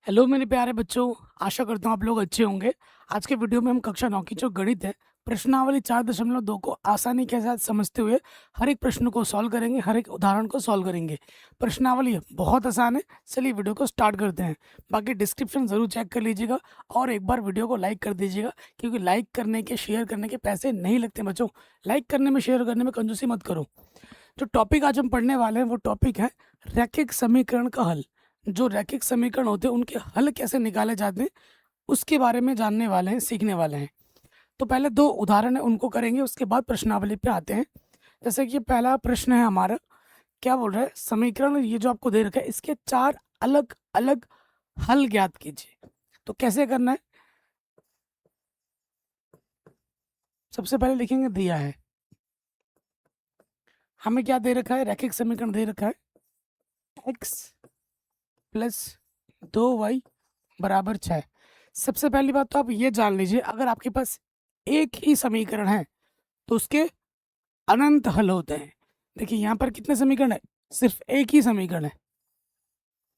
Hello मेरे प्यारे बच्चों। आशा करता हूँ आप लोग अच्छे होंगे। आज के वीडियो में हम कक्षा 9 की जो गणित है प्रश्नावली 4.2 को आसानी के साथ समझते हुए हर एक प्रश्न को सॉल्व करेंगे, हर एक उदाहरण को सॉल्व करेंगे। प्रश्नावली बहुत आसान है। चलिए वीडियो को स्टार्ट करते हैं। बाकी डिस्क्रिप्शन ज़रूर चेक कर लीजिएगा और एक बार वीडियो को लाइक कर दीजिएगा, क्योंकि लाइक करने के, शेयर करने के पैसे नहीं लगते बच्चों। लाइक करने में, शेयर करने में कंजूसी मत करो। जो टॉपिक आज हम पढ़ने वाले हैं वो टॉपिक है रैखिक समीकरण का हल। जो रैखिक समीकरण होते हैं उनके हल कैसे निकाले जाते हैं उसके बारे में जानने वाले हैं, सीखने वाले हैं। तो पहले दो उदाहरण है उनको करेंगे, उसके बाद प्रश्नावली पे आते हैं। जैसे कि पहला प्रश्न है हमारा, क्या बोल रहा है, समीकरण ये जो आपको दे रखा है इसके चार अलग अलग हल ज्ञात कीजिए। तो कैसे करना है, सबसे पहले लिखेंगे दिया है हमें क्या दे रखा है, रैखिक समीकरण दे रखा है x प्लस 2y बराबर 6। सबसे पहली बात तो आप ये जान लीजिए, अगर आपके पास एक ही समीकरण है तो उसके अनंत हल होते हैं। देखिए यहाँ पर कितने समीकरण है, सिर्फ एक ही समीकरण है।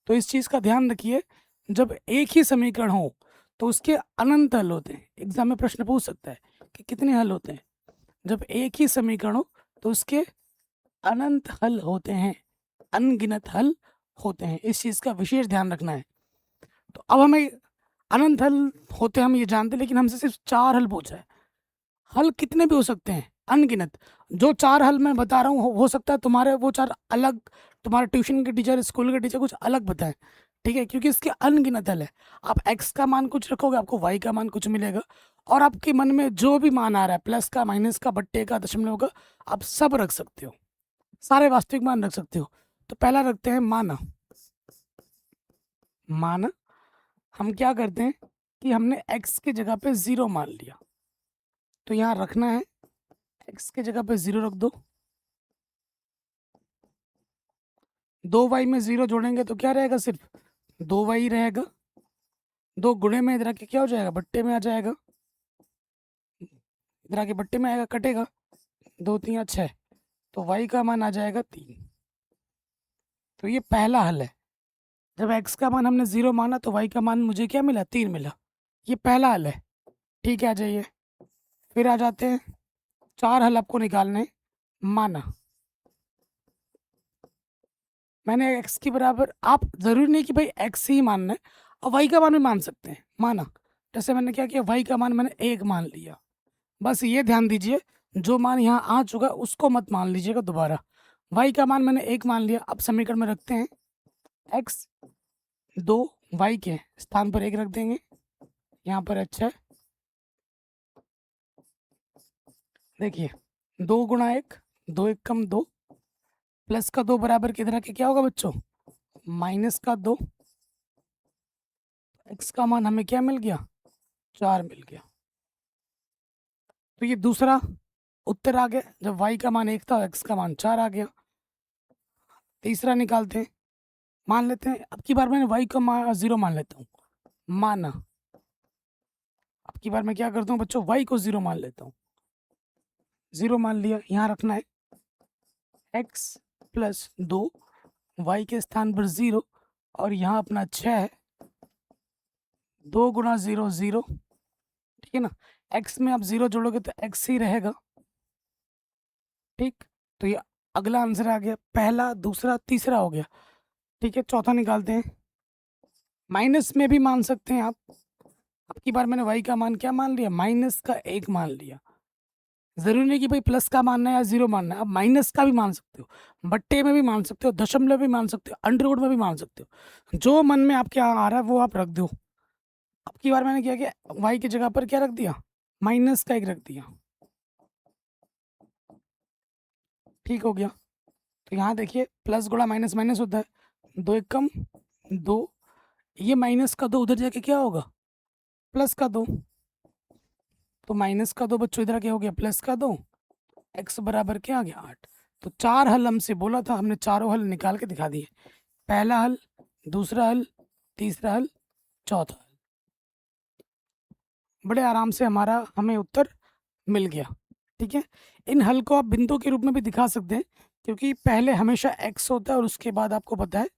तो इस चीज़ का ध्यान रखिए, जब एक ही समीकरण हो तो उसके अनंत हल होते हैं। एग्जाम में प्रश्न पूछ सकता है कि कितने हल होते हैं। जब एक ही समीकरण हो तो उसके अनंत हल होते हैं, अनगिनत हल होते हैं। इस चीज़ का विशेष ध्यान रखना है। तो अब हमें अनंत हल होते हैं हम ये जानते हैं, लेकिन हमसे सिर्फ चार हल पूछा है। हल कितने भी हो सकते हैं, अनगिनत। जो चार हल मैं बता रहा हूँ हो सकता है तुम्हारे वो चार अलग, तुम्हारे ट्यूशन के टीचर, स्कूल के टीचर कुछ अलग बताएं। ठीक है, क्योंकि इसके अनगिनत हल है। आप x का मान कुछ रखोगे, आपको y का मान कुछ मिलेगा, और आपके मन में जो भी मान आ रहा है, प्लस का, माइनस का, बट्टे का, दशमलव का, आप सब रख सकते हो, सारे वास्तविक मान रख सकते हो। तो पहला रखते हैं माना। माना हम क्या करते हैं कि हमने x की जगह पे 0 मान लिया, तो यहाँ रखना है, x की जगह पे 0 रख दो। 2y में 0 जोड़ेंगे तो क्या रहेगा, सिर्फ 2y रहेगा। 2 गुणे में इधर आके क्या हो जाएगा, बट्टे में आ जाएगा। इधर आके बट्टे में आएगा, कटेगा, 2 3 6, तो y का मान आ जाएगा 3। तो ये पहला हल है। जब x का मान हमने 0 माना तो y का मान मुझे क्या मिला, 3 मिला। ये पहला हल है। ठीक है, आ जाइए, फिर आ जाते हैं, चार हल आपको निकालने हैं। माना मैंने x के बराबर, आप जरूरी नहीं कि भाई x ही मानना है, और y का मान भी मान सकते हैं। माना, जैसे मैंने क्या किया, y का मान मैंने 1 मान लिया। बस ये ध्यान दीजिए, जो मान यहाँ आ चुका है उसको मत मान लीजिएगा दोबारा। y का मान मैंने 1 मान लिया। अब समीकरण में रखते हैं, x 2, y के स्थान पर 1 रख देंगे, यहाँ पर अच्छा है। देखिए 2 गुणा 1, 2 1 कम 2, प्लस का 2 बराबर किधर आके क्या होगा बच्चों, माइनस का 2। x का मान हमें क्या मिल गया, 4 मिल गया। तो ये दूसरा उत्तर आ गया, जब y का मान 1 था, x का मान 4 आ गया। तीसरा निकालते हैं, मान लेते हैं, अब की बार मैंने y का मान 0 मान लेता हूँ। माना, अब की बार मैं क्या करता हूँ बच्चों, y को 0 मान लेता हूँ। 0 मान लिया, यहाँ रखना है x प्लस 2, y के स्थान पर 0, और यहाँ अपना 6 है। 2 गुणा 0 0, ठीक है ना। x में आप 0 जोड़ोगे तो x ही रहेगा। ठीक, तो ये अगला आंसर आ गया, पहला, दूसरा, तीसरा हो गया। ठीक है, चौथा निकालते हैं। माइनस में भी मान सकते हैं आप। अब की बार मैंने y का मान क्या मान लिया, माइनस का 1 मान लिया। जरूरी नहीं कि भाई प्लस का मानना है या 0 मानना है, आप माइनस का भी मान सकते हो, बट्टे में भी मान सकते हो, दशमलव भी मान सकते हो, अंडर रूट में भी मान सकते हो। जो मन में आपके यहाँ आ रहा है वो आप रख दो। अब की बार मैंने क्या किया, y की जगह पर क्या रख दिया, माइनस का 1 रख दिया। ठीक हो गया। तो यहाँ देखिए, प्लस गुणा माइनस माइनस होता है, 2 1 कम 2, ये माइनस का 2 उधर जाके क्या होगा, प्लस का 2। तो माइनस का 2 बच्चों इधर क्या हो गया, प्लस का 2, x बराबर क्या आ गया, 8। तो चार हल हमसे बोला था, हमने चारों हल निकाल के दिखा दिए। पहला हल, दूसरा हल, तीसरा हल, चौथा हल। बड़े आराम से हमारा हमें उत्तर मिल गया। ठीक है, इन हल को आप बिंदु के रूप में भी दिखा सकते हैं, क्योंकि पहले हमेशा x होता है और उसके बाद आपको पता है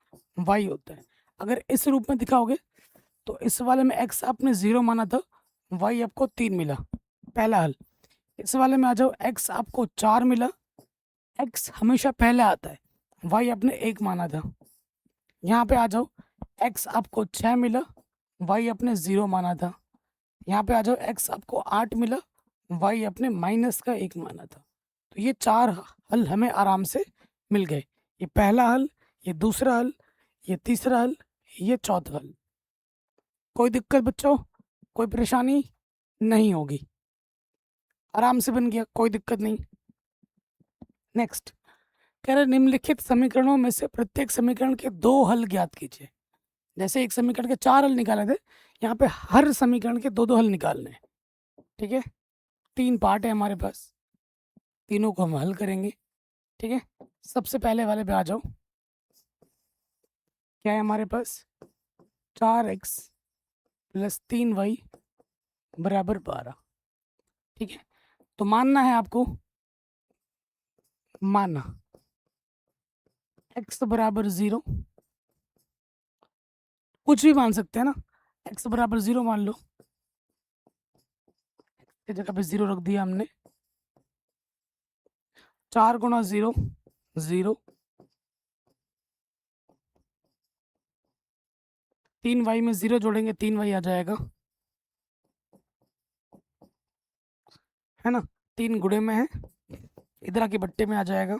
y होता है। अगर इस रूप में दिखाओगे तो इस वाले में x आपने 0 माना था, y आपको 3 मिला, पहला हल। इस वाले में आ जाओ, x आपको 4 मिला, x हमेशा पहले आता है, y आपने 1 माना था। यहाँ पे आ जाओ, x आपको 6 मिला, y आपने 0 माना था। यहाँ पे आ जाओ, x आपको 8 मिला, y अपने माइनस का 1 माना था। तो ये 4 हल हमें आराम से मिल गए। ये पहला हल, ये दूसरा हल, ये तीसरा हल, ये चौथा हल। कोई दिक्कत बच्चों, कोई परेशानी नहीं होगी, आराम से बन गया, कोई दिक्कत नहीं। नेक्स्ट कह रहे निम्नलिखित समीकरणों में से प्रत्येक समीकरण के 2 हल ज्ञात कीजिए। जैसे एक समीकरण के 4 हल निकाले थे, यहाँ पे हर समीकरण के 2-2 हल निकालने हैं। ठीक है, 3 पार्ट है हमारे पास, तीनों को हम हल करेंगे। ठीक है, सबसे पहले वाले पे आ जाओ। क्या है हमारे पास, 4x + 3y = 12। ठीक है, तो मानना है आपको, माना x = 0, कुछ भी मान सकते हैं ना, x = 0 मान लो, की जगह पे 0 रख दिया हमने। 4 × 0 0, 3y में 0 जोड़ेंगे 3y आ जाएगा, है ना। 3 गुणे में है, इधर आके बट्टे में आ जाएगा,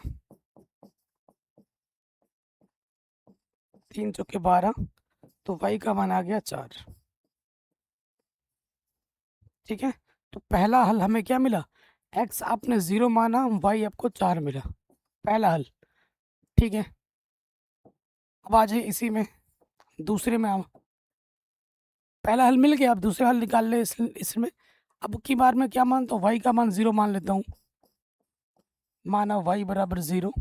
3 चौके 12, तो y का मान आ गया 4। ठीक है, तो पहला हल हमें क्या मिला, x आपने 0 माना, y आपको 4 मिला, पहला हल। ठीक है, अब आ जाए इसी में, दूसरे में। पहला हल मिल गया, अब दूसरा हल निकाल ले इसमें। अब की बार में क्या मानता हूँ, y का मान 0 मान लेता हूँ, माना y = 0।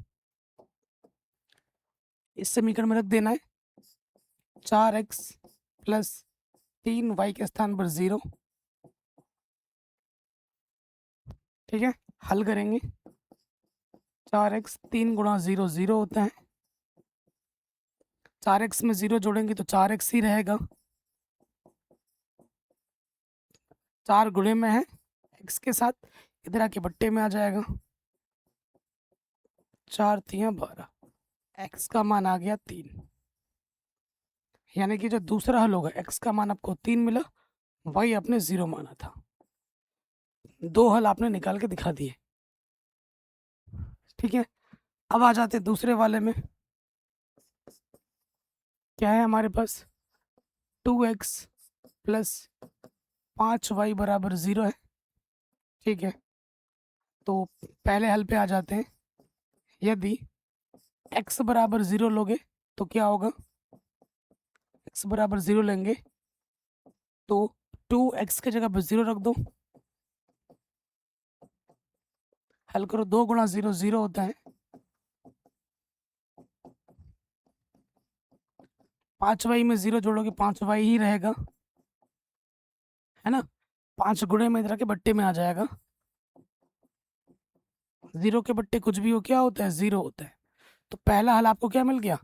इस समीकरण में रख देना है 4x + 3y के स्थान पर 0। ठीक है, हल करेंगे, 4x 3 × 0 0 होता है, 4x में 0 जोड़ेंगे तो 4x ही रहेगा, 4 गुणे में है x के साथ, इधर आके बट्टे में आ जाएगा, 4 × 3 = 12, x का मान आ गया 3। यानी कि जो दूसरा हल होगा, x का मान आपको 3 मिला, y आपने 0 माना था। 2 हल आपने निकाल के दिखा दिए। ठीक है, अब आ जाते दूसरे वाले में। क्या है हमारे पास, 2x + 5y = 0 है। ठीक है, तो पहले हल पे आ जाते हैं। यदि x = 0 लोगे तो क्या होगा, x = 0 लेंगे तो 2x की जगह पर 0 रख दो, हल करो, 2 × 0 0 होता है, 5y में 0 जोड़ोगे 5y ही रहेगा, है ना। 5 गुणे में इधर के बट्टे में आ जाएगा, 0 के बट्टे कुछ भी हो, क्या होता है, 0 होता है। तो पहला हल आपको क्या मिल गया,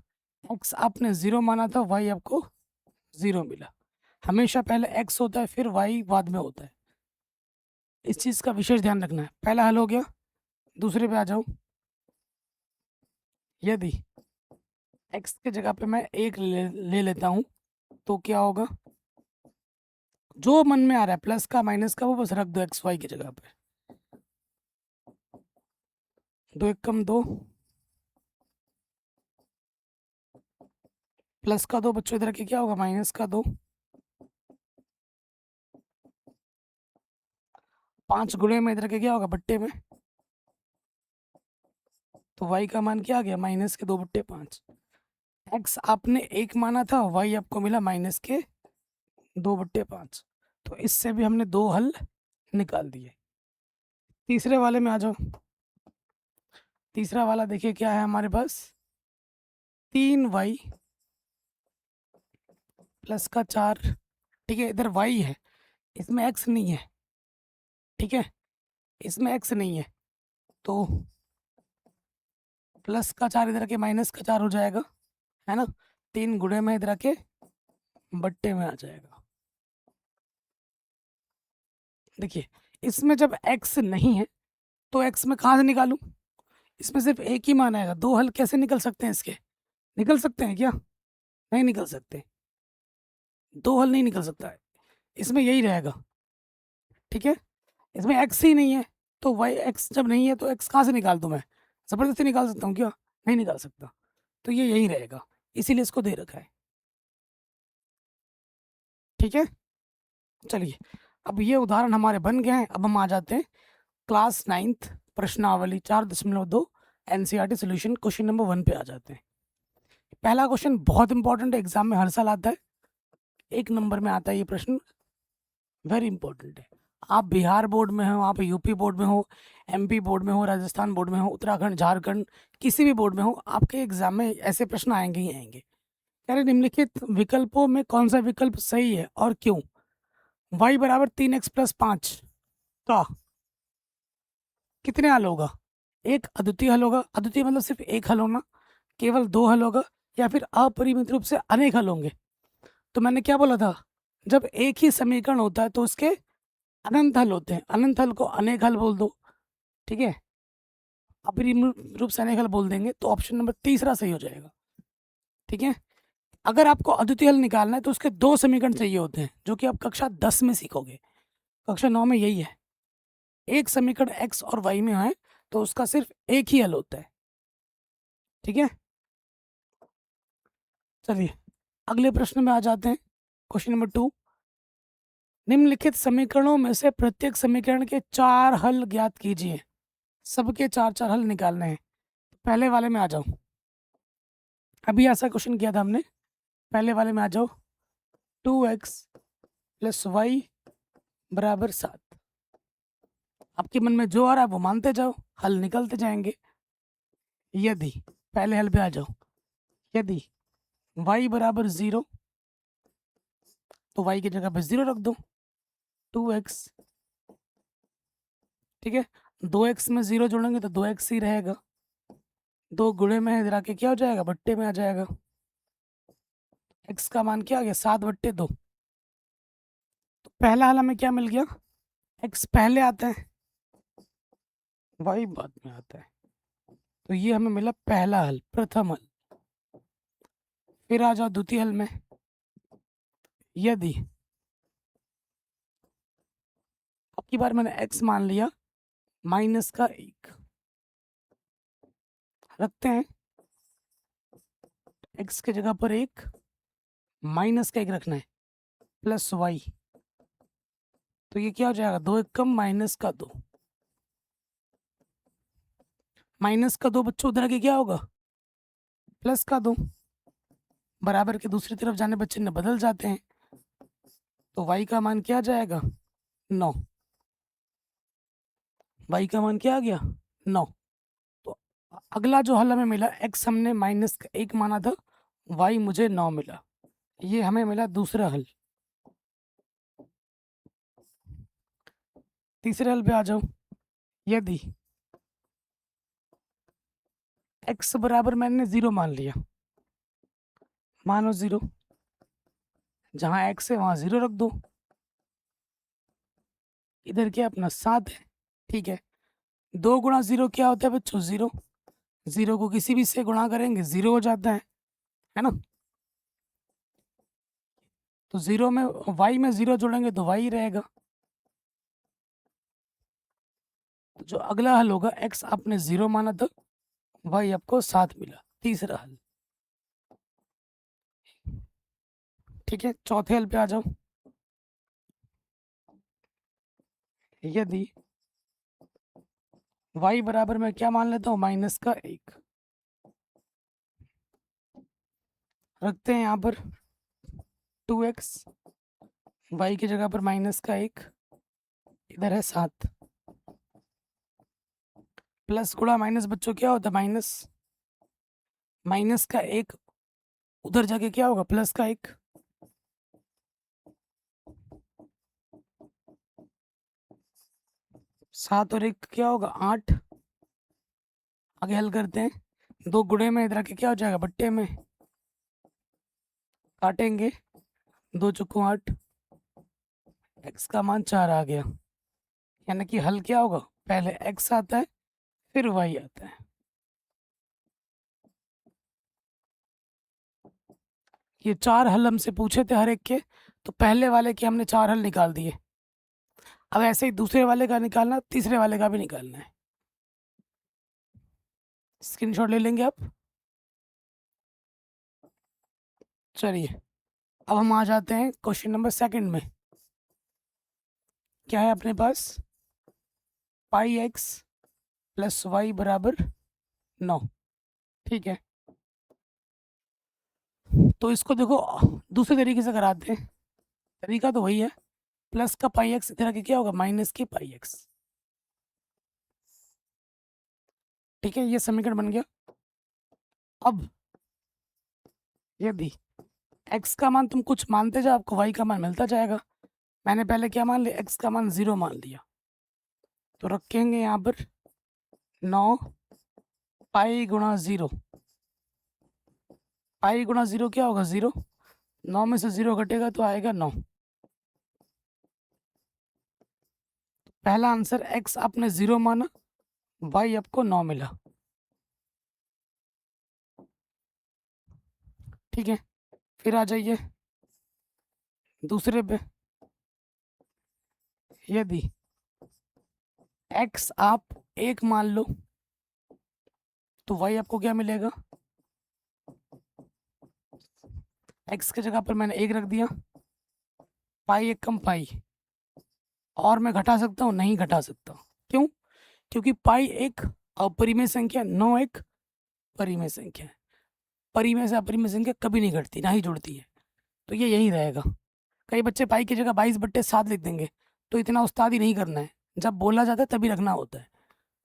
x आपने 0 माना था, y आपको 0 मिला। हमेशा पहले x होता है, फिर y बाद में होता है, इस चीज का विशेष ध्यान रखना है। पहला हल हो गया, दूसरे पे आ जाओ। यदि x की जगह पे मैं 1 ले लेता हूँ तो क्या होगा, जो मन में आ रहा है, प्लस का माइनस का, वो बस रख दो एक्स वाई की जगह पे। 2 × 1 = 2, प्लस का 2 बच्चों इधर के क्या होगा, माइनस का 2, 5 गुणे में इधर के क्या होगा, बट्टे में, तो y का मान क्या आ गया, -2 / 5। x आपने 1 माना था, y आपको मिला -2 / 5। तो इससे भी हमने 2 हल निकाल दिए। तीसरे वाले में आ जाओ। तीसरा वाला देखिए क्या है हमारे पास, 3y + 4। ठीक है, इधर y है, इसमें x नहीं है। ठीक है, इसमें x नहीं है, तो +4 इधर के -4 हो जाएगा, है ना। 3 गुणे में इधर के बट्टे में आ जाएगा। देखिए इसमें जब x नहीं है तो x में कहाँ से निकालूं? इसमें सिर्फ एक ही मान आएगा। दो हल कैसे निकल सकते हैं इसके? निकल सकते हैं क्या? नहीं निकल सकते। दो हल नहीं निकल सकता है, इसमें यही रहेगा। ठीक है, इसमें x ही नहीं है तो y x जब नहीं है तो x कहाँ से निकाल दूं मैं? जबरदस्ती निकाल सकता हूँ क्या? नहीं निकाल सकता। तो ये यही रहेगा, इसीलिए इसको दे रखा है। ठीक है, चलिए अब ये उदाहरण हमारे बन गए हैं। अब हम आ जाते हैं क्लास 9th प्रश्नावली 4.2 एनसीईआरटी सॉल्यूशन क्वेश्चन नंबर 1 पे आ जाते हैं। पहला क्वेश्चन बहुत इंपॉर्टेंट है, एग्जाम में हर साल आता है, 1 नंबर में आता है ये प्रश्न, वेरी इंपॉर्टेंट है। आप बिहार बोर्ड में हो, आप यूपी बोर्ड में हो, एमपी बोर्ड में हो, राजस्थान बोर्ड में हो, उत्तराखंड, झारखंड, किसी भी बोर्ड में हो, आपके एग्जाम में ऐसे प्रश्न आएंगे ही आएंगे। कह रहे निम्नलिखित विकल्पों में कौन सा विकल्प सही है और क्यों? y बराबर 3x+5 का कितने हल होगा? एक अद्वितीय हल होगा, अद्वितीय मतलब सिर्फ एक हल होना, केवल दो हल होगा, या फिर अपरिमित रूप से अनेक हल होंगे? तो मैंने क्या बोला था, जब एक ही समीकरण होता है तो उसके अनंत हल होते हैं, अनंत हल को अनेक हल बोल दो। ठीक है, अपरिमित रूप से अनेक हल बोल देंगे तो ऑप्शन नंबर तीसरा सही हो जाएगा। ठीक है, अगर आपको अद्वितीय हल निकालना है तो उसके दो समीकरण चाहिए होते हैं, जो कि आप कक्षा 10 में सीखोगे। कक्षा 9 में यही है, एक समीकरण x और y में है तो उसका सिर्फ एक ही हल होता है। ठीक है, चलिए अगले प्रश्न में आ जाते हैं। क्वेश्चन नंबर 2, निम्नलिखित समीकरणों में से प्रत्येक समीकरण के 4 हल ज्ञात कीजिए। सबके 4 हल निकालने हैं। पहले वाले में आ जाओ, अभी ऐसा क्वेश्चन किया था हमने। पहले वाले में आ जाओ, 2x+y बराबर 7। आपके मन में जो आ रहा है वो मानते जाओ, हल निकलते जाएंगे। यदि पहले हल पे आ जाओ, यदि y बराबर 0 तो y की जगह पे 0 रख दो, 2x। ठीक है, 2x में 0 जोड़ेंगे तो 2x ही रहेगा, 2 गुणे में इधर आके क्या हो जाएगा, बट्टे में आ जाएगा। x का मान क्या आ गया, 7/2। तो पहला हल हमें क्या मिल गया, x पहले आता है, y बाद में आता है, तो ये हमें मिला पहला हल, प्रथम हल। फिर आ जाओ द्वितीय हल में, यदि अब की बार मैंने x मान लिया -1 रखते हैं, x की जगह पर 1, -1 रखना है, प्लस y, तो ये क्या हो जाएगा, 2 कम -2, -2 बच्चों उधर आके क्या होगा, +2, बराबर के दूसरी तरफ जाने पर चिन्ह बदल जाते हैं, तो y का मान क्या आ जाएगा, 9। y का मान क्या आ गया, 9। तो अगला जो हल हमें मिला, x हमने -1 माना था, y मुझे 9 मिला, ये हमें मिला दूसरा हल। तीसरे हल पे आ जाओ, यदि x बराबर मैंने 0 मान लिया, मानो 0, जहाँ x है वहाँ 0 रख दो, इधर क्या अपना 7 है। ठीक है, 2 गुणा 0 क्या होता है बच्चों, 0। 0 को किसी भी से गुणा करेंगे 0 हो जाता है ना। तो 0 में y में 0 जोड़ेंगे तो y रहेगा। तो जो अगला हल होगा, x आपने 0 माना था, y आपको 7 मिला, तीसरा हल। ठीक है, चौथे हल पे आ जाओ, यदि y बराबर मैं क्या मान लेता हूँ, -1 रखते हैं यहाँ पर, 2x, y की जगह पर -1, इधर है 7, प्लस गुणा माइनस बच्चों क्या होता है, -1 उधर जाके क्या होगा, +1। 7 और 1 क्या होगा, 8। आगे हल करते हैं, 2 गुणे में इधर आके क्या हो जाएगा, बट्टे में काटेंगे, 2 चुको 8, x का मान 4 आ गया। यानी कि हल क्या होगा, पहले x आता है फिर y आता है। ये 4 हल हमसे पूछे थे हर एक के, तो पहले वाले के हमने 4 हल निकाल दिए। अब ऐसे ही दूसरे वाले का निकालना, तीसरे वाले का भी निकालना है। स्क्रीनशॉट ले लेंगे आप। चलिए अब हम आ जाते हैं क्वेश्चन नंबर सेकंड में। क्या है अपने पास, पाई एक्स प्लस वाई बराबर 9। ठीक है, तो इसको देखो दूसरे तरीके से कराते हैं। तरीका तो वही है, प्लस का पाई एक्स इधर आके क्या होगा, माइनस के पाई एक्स। ठीक है, ये समीकरण बन गया। अब यदि x का मान तुम कुछ मानते जाओ, आपको y का मान मिलता जाएगा। मैंने पहले क्या मान लिया, x का मान 0 मान लिया, तो रखेंगे यहाँ पर 9 पाई गुणा 0। पाई गुणा 0 क्या होगा, 0। 9 में से 0 घटेगा तो आएगा 9। पहला आंसर x आपने 0 माना, y आपको 9 मिला। ठीक है, फिर आ जाइए दूसरे पे। यदि x आप 1 मान लो, तो y आपको क्या मिलेगा, x की जगह पर मैंने 1 रख दिया, पाई 1 कम पाई। और मैं घटा सकता हूँ, नहीं घटा सकता। क्यों, क्योंकि पाई एक अपरिमेय संख्या, 9 एक परिमेय संख्या है। परिमेय से अपरिमेय संख्या कभी नहीं घटती, ना ही जुड़ती है, तो ये यही रहेगा। कई बच्चे पाई की जगह 22/7 लिख देंगे, तो इतना उस्तादी नहीं करना है, जब बोला जाता है तभी रखना होता है।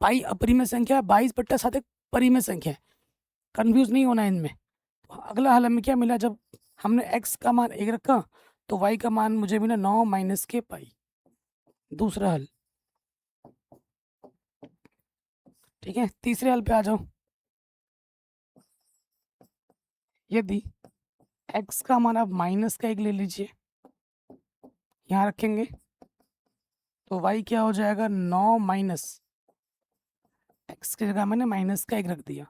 पाई अपरिमेय संख्या है, 22/7 एक परिमेय संख्या है, कन्फ्यूज नहीं होना है इनमें। तो अगला हल हमें क्या मिला, जब हमने x का मान 1 रखा तो y का मान मुझे मिला 9 माइनस के पाई। दूसरा हल। ठीक है, तीसरे हल पे आ जाओ। यदि x का मान आप माइनस का 1 ले लीजिए, यहाँ रखेंगे, तो y क्या हो जाएगा, 9 माइनस, x की जगह मैंने माइनस का 1 रख दिया,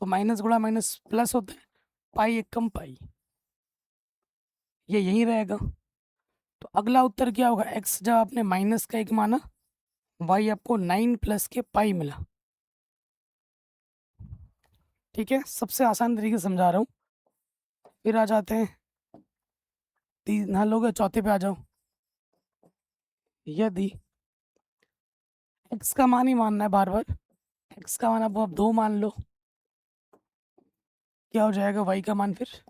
तो माइनस गुणा माइनस प्लस होता है, पाई 1 कम पाई, ये यही रहेगा। तो अगला उत्तर क्या होगा, x जब आपने माइनस का 1 माना, y आपको 9 प्लस के पाई मिला। ठीक है, सबसे आसान तरीके से समझा रहा हूँ। फिर आ जाते हैं, 3 हल हो गए, चौथे पे आ जाओ। यदि x का मान ही मानना है बार बार, x का मान आप 2 मान लो, क्या हो जाएगा y का मान, फिर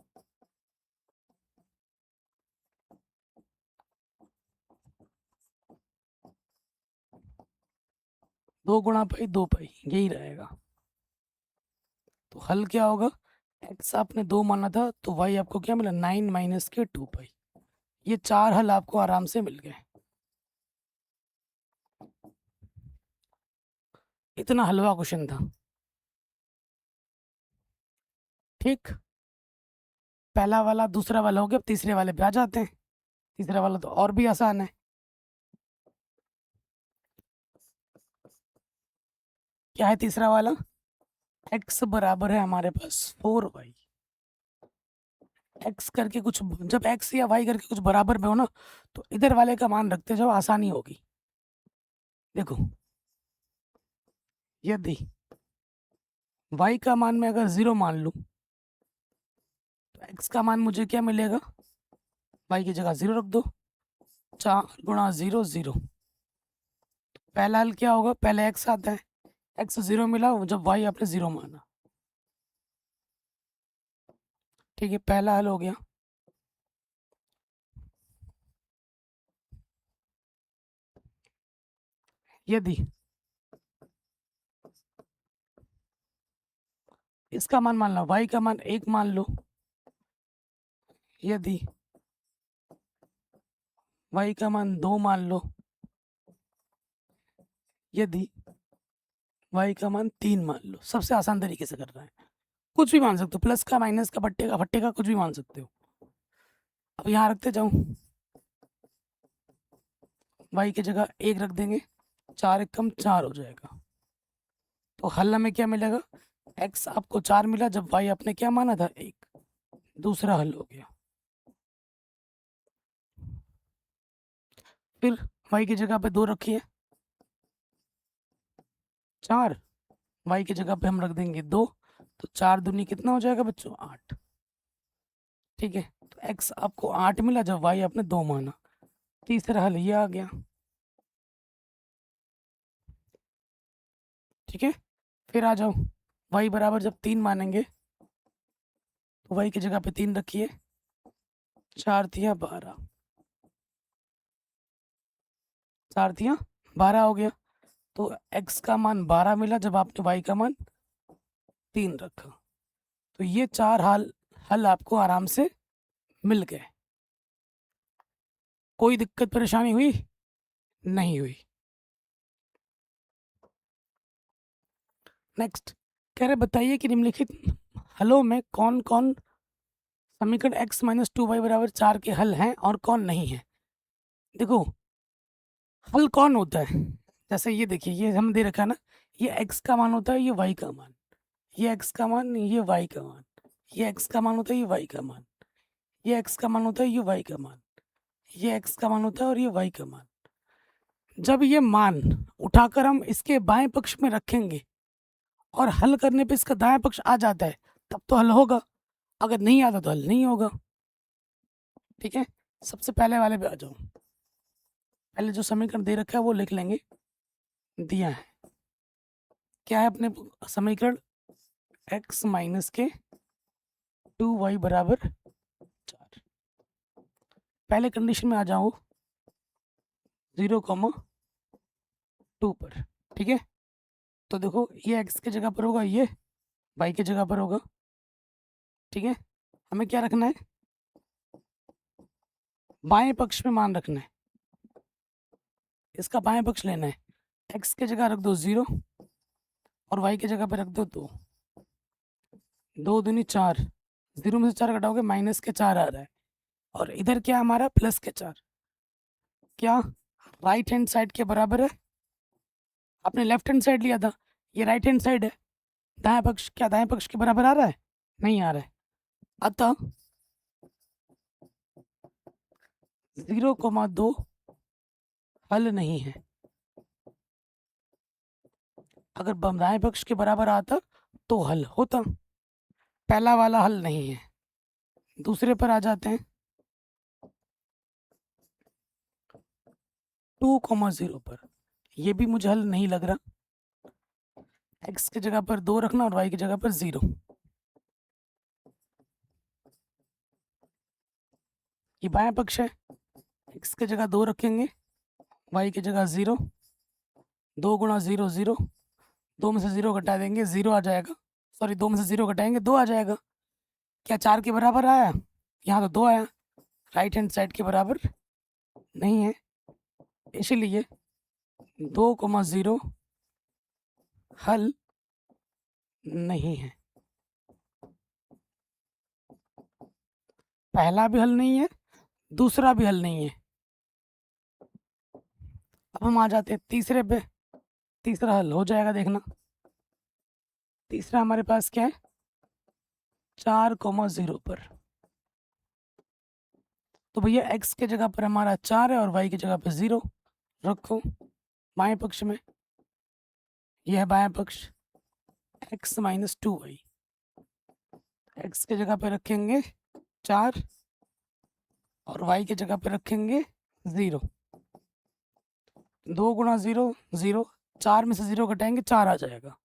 2 गुणा पाई 2 पाई, यही रहेगा। तो हल क्या होगा, x आपने 2 माना था, तो y आपको क्या मिला, 9 माइनस के 2 पाई। ये 4 हल आपको आराम से मिल गए। इतना हलवा क्वेश्चन था। ठीक, पहला वाला दूसरा वाला हो गया, अब तीसरे वाले पे आ जाते हैं। तीसरा वाला तो और भी आसान है। क्या है तीसरा वाला, x बराबर है हमारे पास 4y। x करके कुछ, जब x या y करके कुछ बराबर में हो ना, तो इधर वाले का मान रखते जाओ, आसानी होगी। देखो, यदि y का मान मैं अगर 0 मान लूं, तो x का मान मुझे क्या मिलेगा, y की जगह 0 रख दो, 4 गुणा 0 0। पहला हल क्या होगा, पहले x आता है, x 0 मिला जब y आपने 0 माना। ठीक है, पहला हल हो गया। यदि इसका मान लो, y का मान 1 मान लो, यदि y का मान 2 मान लो, यदि y का मान 3 मान लो। सबसे आसान तरीके से कर रहा है, कुछ भी मान सकते हो, प्लस का माइनस का बट्टे का फट्टे का कुछ भी मान सकते हो। अब यहाँ रखते जाऊं, y की जगह 1 रख देंगे, 4 एकम 4 हो जाएगा। तो हल हमें क्या मिलेगा, x आपको 4 मिला जब y आपने क्या माना था 1, दूसरा हल हो गया। फिर y की जगह पे 2 रखिए, 4, y की जगह पे हम रख देंगे 2, तो 4 दूनी कितना हो जाएगा बच्चों 8। ठीक है, तो x आपको 8 मिला जब y आपने 2 माना। तीसरा हल ये आ गया। ठीक है, फिर आ जाओ, y बराबर जब 3 मानेंगे तो y की जगह पे 3 रखिए, 4 तिया 12, 4 तिया 12 हो गया। तो x का मान 12 मिला जब आपने y का मान 3 रखा। तो ये 4 हल हल आपको आराम से मिल गए। कोई दिक्कत परेशानी हुई? नहीं हुई। नेक्स्ट कह रहे बताइए कि निम्नलिखित हलों में कौन कौन समीकरण x माइनस 2y बराबर 4 के हल हैं और कौन नहीं है। देखो, हल कौन होता है, जैसे ये देखिए, ये हम दे रखा है ना, ये x का मान होता है, ये y का मान, ये x का मान, ये y का मान, ये x का मान होता है, ये y का मान, ये x का मान होता है, ये y का मान, ये x का मान होता है और ये y का मान। जब ये मान उठाकर हम इसके बाएं पक्ष में रखेंगे और हल करने पे इसका दायां पक्ष आ जाता है, तब तो हल होगा, अगर नहीं आता तो हल नहीं होगा। ठीक है, सबसे पहले वाले पे आ जाओ। पहले जो समीकरण दे रखा है वो लिख लेंगे, दिया है क्या है अपने समीकरण, x माइनस के 2y बराबर 4। पहले कंडीशन में आ जाओ 0,2 पर। ठीक है, तो देखो ये x की जगह पर होगा, ये y की जगह पर होगा। ठीक है, हमें क्या रखना है, बाएं पक्ष में मान रखना है, इसका बाएं पक्ष लेना है। x की जगह रख दो 0 और y की जगह पर रख दो 2, 2 दूनी 4, 0 में से 4 घटाओगे माइनस के 4 आ रहा है, और इधर क्या हमारा प्लस के 4, क्या राइट हैंड साइड के बराबर है। आपने लेफ्ट हैंड साइड लिया था, ये राइट हैंड साइड है, दाएं पक्ष क्या दाएं पक्ष के बराबर आ रहा है, नहीं आ रहा है। अतः 0,2 हल नहीं है। अगर दाएं पक्ष के बराबर आता तो हल होता, पहला वाला हल नहीं है। दूसरे पर आ जाते हैं, 2,0 पर, ये भी मुझे हल नहीं लग रहा। x की जगह पर 2 रखना और y की जगह पर 0। ये बायां पक्ष है, x की जगह 2 रखेंगे, y की जगह 0, 2 गुणा 0 0, 2 में से 0 घटा देंगे 0 आ जाएगा, सॉरी 2 में से 0 घटाएंगे 2 आ जाएगा। क्या 4 के बराबर आया, यहाँ तो 2 आया, राइट हैंड साइड के बराबर नहीं है, इसलिए 2,0 हल नहीं है। पहला भी हल नहीं है, दूसरा भी हल नहीं है। अब हम आ जाते हैं तीसरे पे, तीसरा हल हो जाएगा, देखना तीसरा हमारे पास क्या है, 4,0 पर। तो भैया x के जगह पर हमारा 4 है और y की जगह पर 0 रखो बाएं पक्ष में, यह है बाएं पक्ष, x माइनस 2y, x की जगह पर रखेंगे 4 और y की जगह पर रखेंगे 0, 2 गुणा 0 0, 4 में से 0 घटाएंगे 4 आ जाएगा।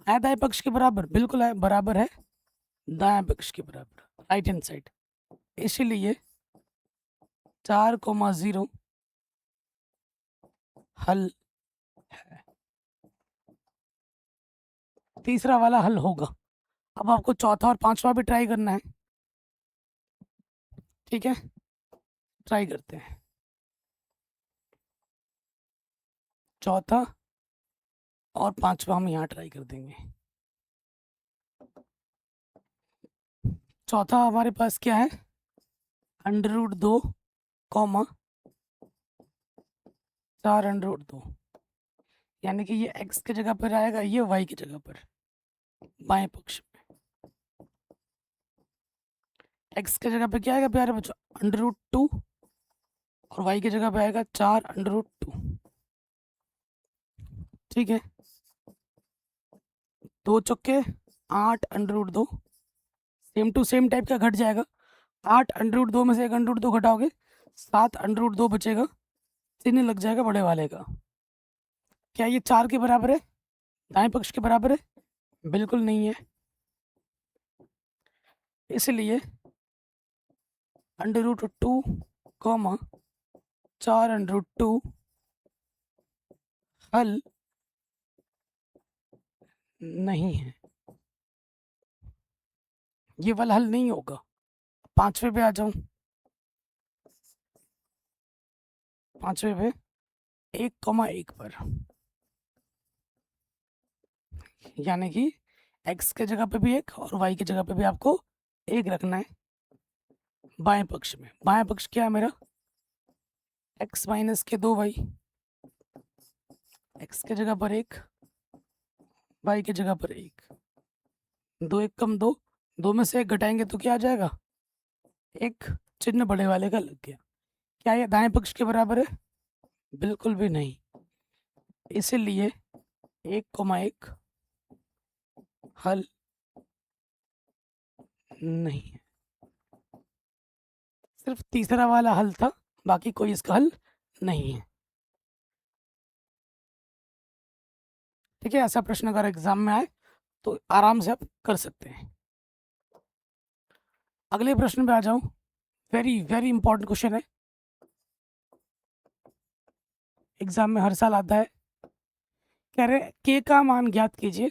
है दाएं पक्ष के बराबर, बिल्कुल है, बराबर है दाएं पक्ष के बराबर, राइट हैंड साइड, इसीलिए 4,0 हल है। तीसरा वाला हल होगा। अब आपको चौथा और पांचवा भी ट्राई करना है। ठीक है, ट्राई करते हैं, चौथा और पांचवा हम यहाँ ट्राई कर देंगे। चौथा हमारे पास क्या है, √2, 4 अंडर रूट 2, यानी कि ये x की जगह पर आएगा, ये y की जगह पर बाएं पक्ष में। x की जगह पे क्या आएगा प्यारे बच्चों, अंडर रूट 2, और y की जगह पे आएगा 4 अंडर रूट 2। ठीक है, 2 चौके 8 under root 2, same to same type का घट जाएगा। 8 अंडर रूट 2 में से 1 अंडर रूट 2 घटाओगे, 7 अंडर रूट 2 बचेगा, चिन्ह लग जाएगा बड़े वाले का। क्या ये 4 के बराबर है, दाएं पक्ष के बराबर है? बिल्कुल नहीं है, इसलिए under root 2 comma 4 under root 2 हल नहीं है, ये वाला हल नहीं होगा। 5वें पे आ जाऊं, 5वें पे 1,1 पर, यानी कि x के जगह पे भी 1 और y की जगह पे भी आपको 1 रखना है बाएं पक्ष में। बाएं पक्ष क्या है मेरा, x माइनस के 2y, x के जगह पर 1, y की जगह पर 1, 2 1 कम 2, 2 में से 1 घटाएंगे तो क्या आ जाएगा, 1, चिन्ह बड़े वाले का लग गया। क्या ये दाएं पक्ष के बराबर है? बिल्कुल भी नहीं, इसीलिए 1,1 हल नहीं है। सिर्फ तीसरा वाला हल था, बाकी कोई इसका हल नहीं है। ठीक है, ऐसा प्रश्न अगर एग्जाम में आए तो आराम से आप कर सकते हैं। अगले प्रश्न पे आ जाऊं, वेरी वेरी इंपॉर्टेंट क्वेश्चन है, एग्जाम में हर साल आता है। कह रहे के का मान ज्ञात कीजिए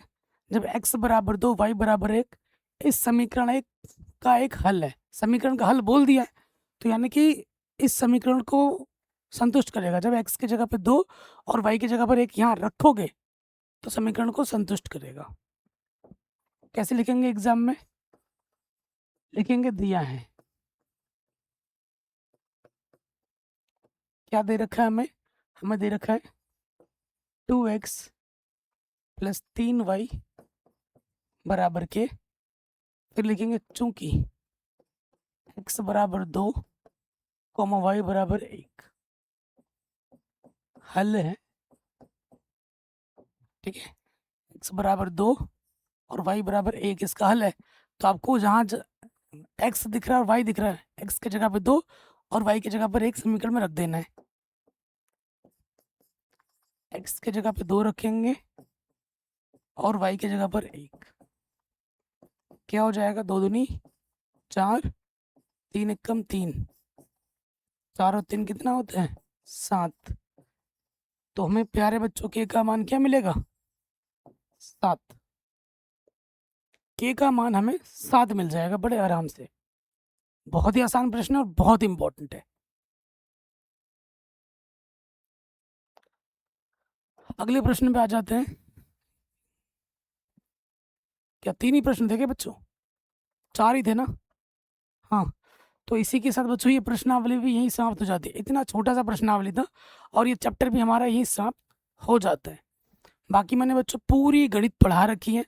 जब x बराबर 2 y बराबर 1 इस समीकरण एक का एक हल है। समीकरण का हल बोल दिया है, तो यानी कि इस समीकरण को संतुष्ट करेगा। जब x की जगह पे 2 और y की जगह पर 1 यहाँ रखोगे तो समीकरण को संतुष्ट करेगा। कैसे लिखेंगे एग्जाम में, लिखेंगे दिया है, क्या दे रखा है हमें, हमें दे रखा है 2x प्लस 3y बराबर के, फिर लिखेंगे चूंकि x बराबर 2 y बराबर 1 हल है। ठीक है, x बराबर 2 और y बराबर 1 इसका हल है। तो आपको जहाँ x दिख रहा है और y दिख रहा है, x की जगह पे 2 और y की जगह पर 1 समीकरण में रख देना है। x की जगह पे 2 रखेंगे और y की जगह पर 1, क्या हो जाएगा, 2 दूनी 4, 3 एकम 3, 4 और 3 कितना होता है 7। तो हमें प्यारे बच्चों के का मान क्या मिलेगा, 7। के का मान हमें 7 मिल जाएगा बड़े आराम से। बहुत ही आसान प्रश्न है और बहुत इंपॉर्टेंट है। अगले प्रश्न पे आ जाते हैं। क्या 3 ही प्रश्न थे क्या बच्चों, 4 ही थे ना? हाँ, तो इसी के साथ बच्चों ये प्रश्नावली भी यहीं समाप्त हो जाती है। इतना छोटा सा प्रश्नावली था और ये चैप्टर भी हमारा यहीं समाप्त हो जाता है। बाकी मैंने बच्चों पूरी गणित पढ़ा रखी है,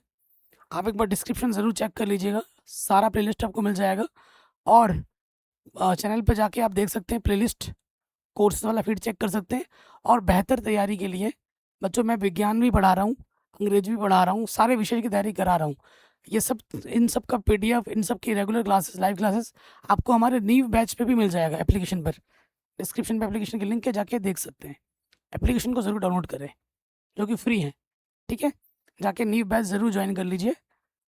आप एक बार डिस्क्रिप्शन ज़रूर चेक कर लीजिएगा, सारा प्लेलिस्ट आपको मिल जाएगा। और चैनल पर जाके आप देख सकते हैं प्लेलिस्ट, कोर्स वाला फीड चेक कर सकते हैं। और बेहतर तैयारी के लिए बच्चों मैं विज्ञान भी पढ़ा रहा हूँ, अंग्रेजी भी पढ़ा रहा हूँ, सारे विषय की तैयारी करा रहा हूँ। ये सब, इन सब का PDF, इन सब की रेगुलर क्लासेस, लाइव क्लासेस आपको हमारे नीव बैच पे भी मिल जाएगा एप्लीकेशन पर। डिस्क्रिप्शन पे एप्लीकेशन की लिंक है, जाके देख सकते हैं। एप्लीकेशन को ज़रूर डाउनलोड करें जो कि फ्री है। ठीक है, जाके नीव बैच ज़रूर ज्वाइन कर लीजिए।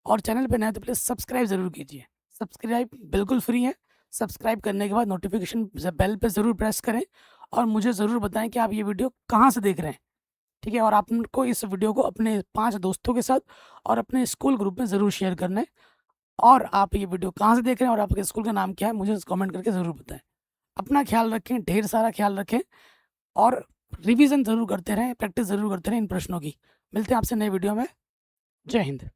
और चैनल पे नए तो प्लीज़ सब्सक्राइब ज़रूर कीजिए, सब्सक्राइब बिल्कुल फ्री है। सब्सक्राइब करने के बाद नोटिफिकेशन बेल पे ज़रूर प्रेस करें और मुझे ज़रूर बताएं कि आप ये वीडियो कहाँ से देख रहे हैं। ठीक है, और आपको इस वीडियो को अपने 5 दोस्तों के साथ और अपने स्कूल ग्रुप में ज़रूर शेयर करना है। और आप ये वीडियो कहाँ से देख रहे हैं और आपके स्कूल का नाम क्या है मुझे कमेंट करके ज़रूर बताएं। अपना ख्याल रखें, ढेर सारा ख्याल रखें और रिवीजन ज़रूर करते रहें, प्रैक्टिस ज़रूर करते रहें इन प्रश्नों की। मिलते हैं आपसे नए वीडियो में। जय हिंद।